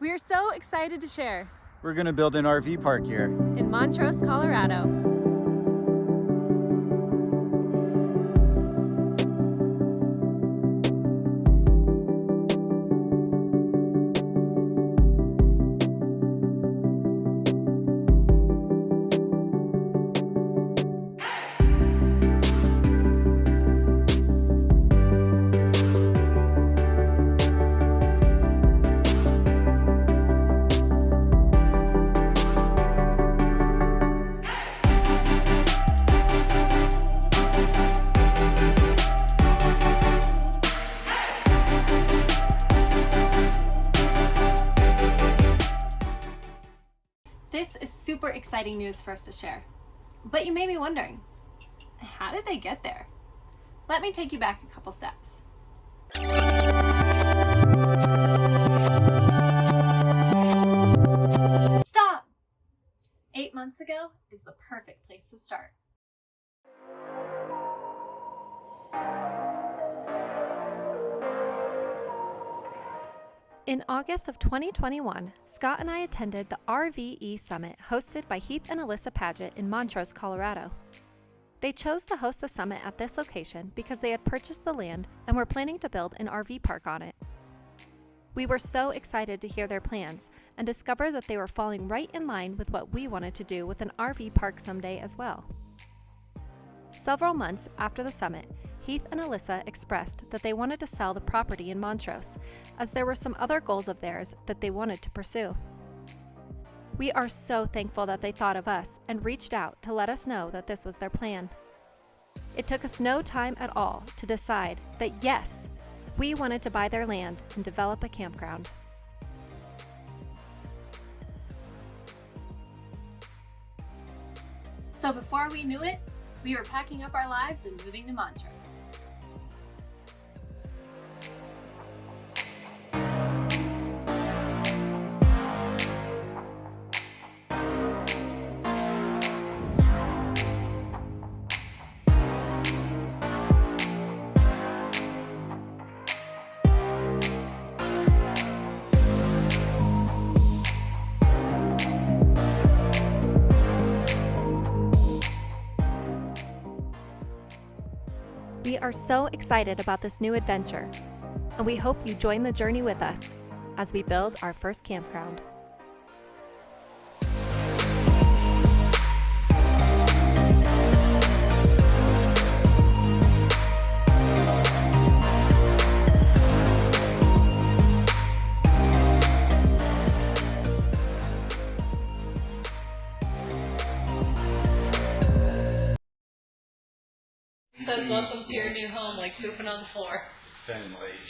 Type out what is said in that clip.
We are so excited to share We're going to build an RV park here in Montrose, Colorado. This is super exciting news for us to share. But you may be wondering, how did they get there? Let me take you back a couple steps. Stop! 8 months ago is the perfect place to start. In August of 2021, Scott and I attended the RVE Summit hosted by Heath and Alyssa Paget in Montrose, Colorado. They chose to host the summit at this location because they had purchased the land and were planning to build an RV park on it. We were so excited to hear their plans and discover that they were falling right in line with what we wanted to do with an RV park someday as well. Several months after the summit, Heath and Alyssa expressed that they wanted to sell the property in Montrose, as there were some other goals of theirs that they wanted to pursue. We are so thankful that they thought of us and reached out to let us know that this was their plan. It took us no time at all to decide that yes, we wanted to buy their land and develop a campground. So before we knew it, we were packing up our lives and moving to Montrose. We are so excited about this new adventure, and we hope you join the journey with us as we build our first campground. Says welcome to your new home, like pooping on the floor. Finley.